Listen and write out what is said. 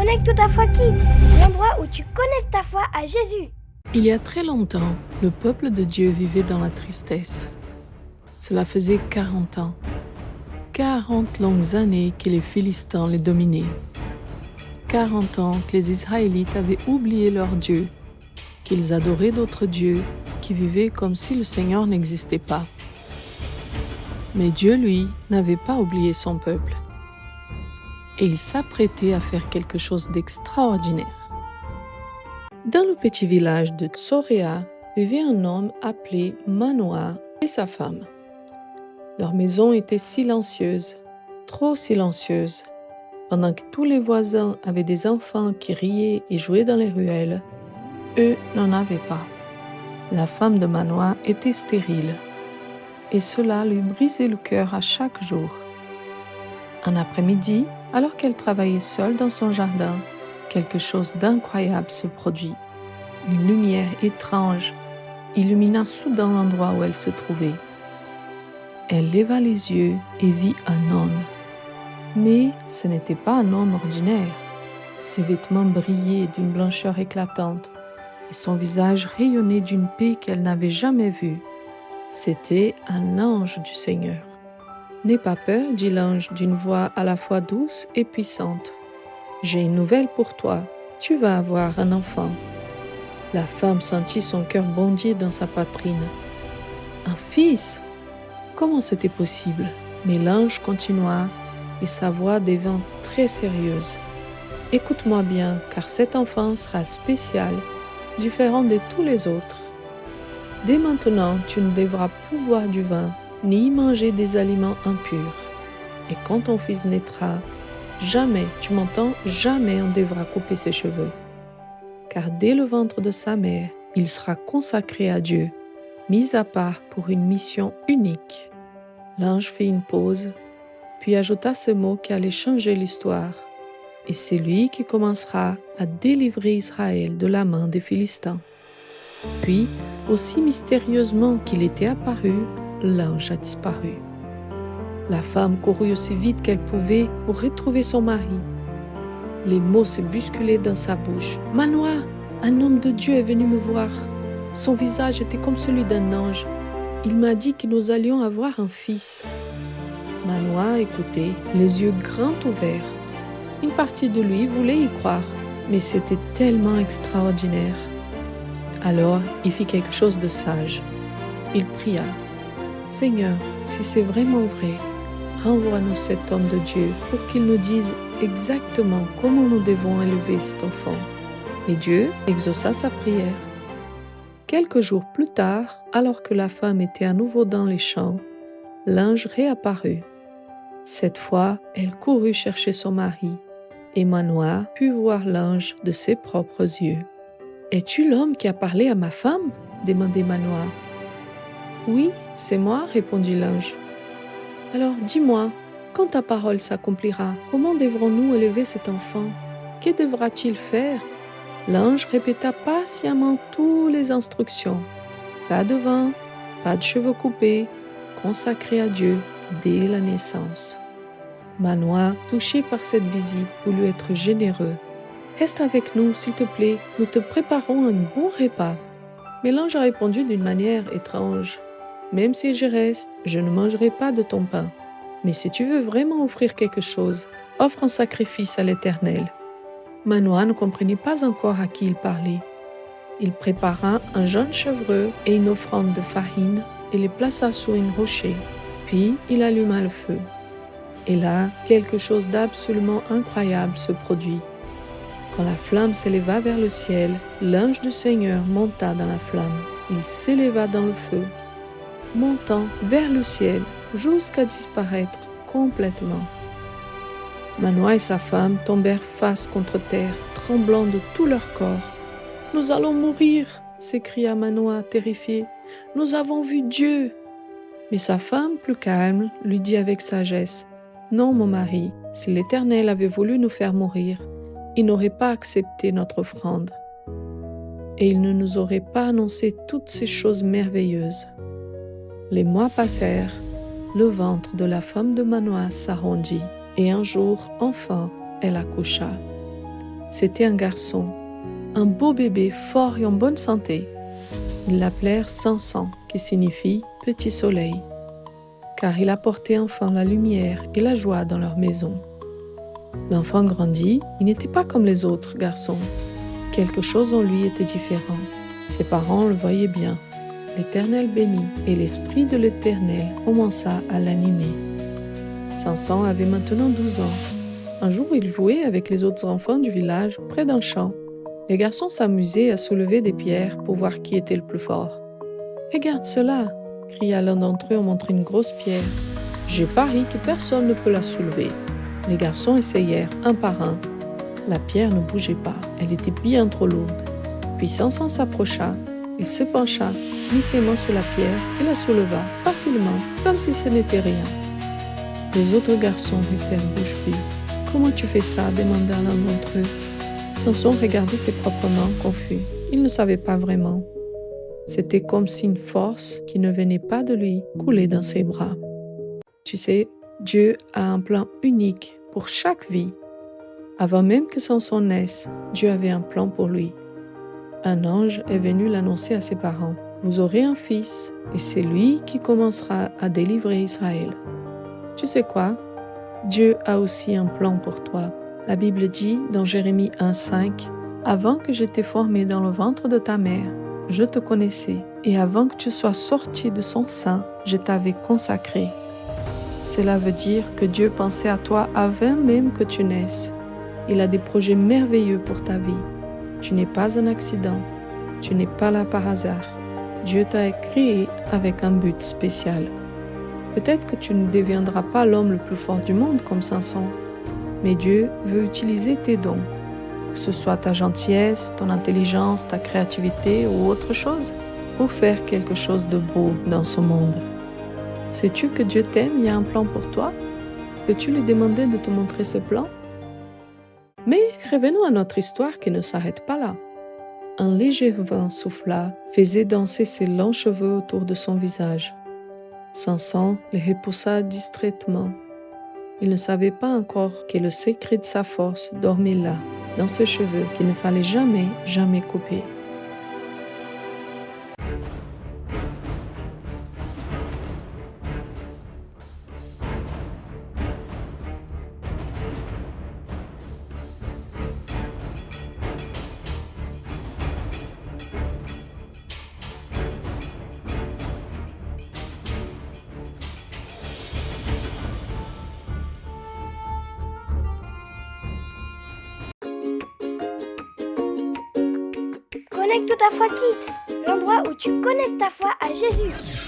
Connecte ta foi Kids, l'endroit où tu connectes ta foi à Jésus. Il y a très longtemps, le peuple de Dieu vivait dans la tristesse. Cela faisait 40 ans. 40 longues années que les Philistins les dominaient. 40 ans que les Israélites avaient oublié leur Dieu, qu'ils adoraient d'autres dieux, qui vivaient comme si le Seigneur n'existait pas. Mais Dieu, lui, n'avait pas oublié son peuple. Et il s'apprêtait à faire quelque chose d'extraordinaire. Dans le petit village de Tsoréa vivait un homme appelé Manoah et sa femme. Leur maison était silencieuse, trop silencieuse. Pendant que tous les voisins avaient des enfants qui riaient et jouaient dans les ruelles, eux n'en avaient pas. La femme de Manoah était stérile, et cela lui brisait le cœur à chaque jour. Un après-midi, alors qu'elle travaillait seule dans son jardin, quelque chose d'incroyable se produit. Une lumière étrange illumina soudain l'endroit où elle se trouvait. Elle leva les yeux et vit un homme. Mais ce n'était pas un homme ordinaire. Ses vêtements brillaient d'une blancheur éclatante et son visage rayonnait d'une paix qu'elle n'avait jamais vue. C'était un ange du Seigneur. « N'aie pas peur, dit l'ange d'une voix à la fois douce et puissante. J'ai une nouvelle pour toi, tu vas avoir un enfant. » La femme sentit son cœur bondir dans sa poitrine. Un fils? Comment c'était possible? Mais l'ange continua et sa voix devint très sérieuse. « Écoute-moi bien, car cet enfant sera spécial, différent de tous les autres. Dès maintenant, tu ne devras plus boire du vin, ni manger des aliments impurs. Et quand ton fils naîtra, jamais, tu m'entends, jamais on devra couper ses cheveux. Car dès le ventre de sa mère, il sera consacré à Dieu, mis à part pour une mission unique. » L'ange fit une pause, puis ajouta ce mot qui allait changer l'histoire. « Et c'est lui qui commencera à délivrer Israël de la main des Philistins. » Puis, aussi mystérieusement qu'il était apparu, l'ange a disparu. La femme courut aussi vite qu'elle pouvait pour retrouver son mari. Les mots se bousculaient dans sa bouche. « Manoah, un homme de Dieu est venu me voir. Son visage était comme celui d'un ange. Il m'a dit que nous allions avoir un fils. » Manoah écoutait, les yeux grands ouverts. Une partie de lui voulait y croire, mais c'était tellement extraordinaire. Alors, il fit quelque chose de sage. Il pria. « Seigneur, si c'est vraiment vrai, renvoie-nous cet homme de Dieu pour qu'il nous dise exactement comment nous devons élever cet enfant. » Et Dieu exauça sa prière. Quelques jours plus tard, alors que la femme était à nouveau dans les champs, l'ange réapparut. Cette fois, elle courut chercher son mari, et Manoah put voir l'ange de ses propres yeux. « Es-tu l'homme qui a parlé à ma femme ?» demandait Manoah. « Oui, c'est moi, répondit l'ange. « Alors dis-moi, quand ta parole s'accomplira, comment devrons-nous élever cet enfant? Que devra-t-il faire ?» L'ange répéta patiemment toutes les instructions. Pas de vin, pas de cheveux coupés, consacré à Dieu dès la naissance. Manoah, touché par cette visite, voulut être généreux. « Reste avec nous, s'il te plaît, nous te préparons un bon repas. » Mais l'ange a répondu d'une manière étrange. « Même si je reste, je ne mangerai pas de ton pain. Mais si tu veux vraiment offrir quelque chose, offre un sacrifice à l'Éternel. » Manoah ne comprenait pas encore à qui il parlait. Il prépara un jeune chevreuil et une offrande de farine et les plaça sous un rocher. Puis il alluma le feu. Et là, quelque chose d'absolument incroyable se produit. Quand la flamme s'éleva vers le ciel, l'ange du Seigneur monta dans la flamme. Il s'éleva dans le feu, montant vers le ciel jusqu'à disparaître complètement. Manoah et sa femme tombèrent face contre terre, tremblant de tout leur corps. « Nous allons mourir !» s'écria Manoah, terrifié. « Nous avons vu Dieu !» Mais sa femme, plus calme, lui dit avec sagesse, « Non, mon mari, si l'Éternel avait voulu nous faire mourir, il n'aurait pas accepté notre offrande. Et il ne nous aurait pas annoncé toutes ces choses merveilleuses. » Les mois passèrent, le ventre de la femme de Manoah s'arrondit, et un jour, enfin, elle accoucha. C'était un garçon, un beau bébé fort et en bonne santé. Ils l'appelèrent Samson, qui signifie « petit soleil », car il apportait enfin la lumière et la joie dans leur maison. L'enfant grandit, il n'était pas comme les autres garçons. Quelque chose en lui était différent. Ses parents le voyaient bien. L'Éternel bénit, et l'Esprit de l'Éternel commença à l'animer. Samson avait maintenant 12 ans. Un jour, il jouait avec les autres enfants du village près d'un champ. Les garçons s'amusaient à soulever des pierres pour voir qui était le plus fort. « Regarde cela !» cria l'un d'entre eux en montrant une grosse pierre. « Je parie que personne ne peut la soulever. » Les garçons essayèrent un par un. La pierre ne bougeait pas, elle était bien trop lourde. Puis Samson s'approcha, il se pencha, mit ses mains sur la pierre et la souleva facilement, comme si ce n'était rien. Les autres garçons restèrent bouche bée. « Comment tu fais ça ?» demanda l'un d'entre eux. Samson regardait ses propres mains, confus. Il ne savait pas vraiment. C'était comme si une force qui ne venait pas de lui coulait dans ses bras. Tu sais, Dieu a un plan unique pour chaque vie. Avant même que Samson naisse, Dieu avait un plan pour lui. Un ange est venu l'annoncer à ses parents. « Vous aurez un fils, et c'est lui qui commencera à délivrer Israël. » Tu sais quoi? Dieu a aussi un plan pour toi. La Bible dit dans Jérémie 1,5 « Avant que je t'ai formé dans le ventre de ta mère, je te connaissais, et avant que tu sois sorti de son sein, je t'avais consacré. » Cela veut dire que Dieu pensait à toi avant même que tu naisses. Il a des projets merveilleux pour ta vie. Tu n'es pas un accident. Tu n'es pas là par hasard. Dieu t'a créé avec un but spécial. Peut-être que tu ne deviendras pas l'homme le plus fort du monde comme Samson, mais Dieu veut utiliser tes dons, que ce soit ta gentillesse, ton intelligence, ta créativité ou autre chose, pour faire quelque chose de beau dans ce monde. Sais-tu que Dieu t'aime, il y a un plan pour toi? Peux-tu lui demander de te montrer ce plan? Mais revenons à notre histoire qui ne s'arrête pas là. Un léger vent souffla, faisait danser ses longs cheveux autour de son visage. Samson les repoussa distraitement. Il ne savait pas encore que le secret de sa force dormait là, dans ses cheveux qu'il ne fallait jamais, jamais couper. Connecte ta foi Kids, l'endroit où tu connectes ta foi à Jésus.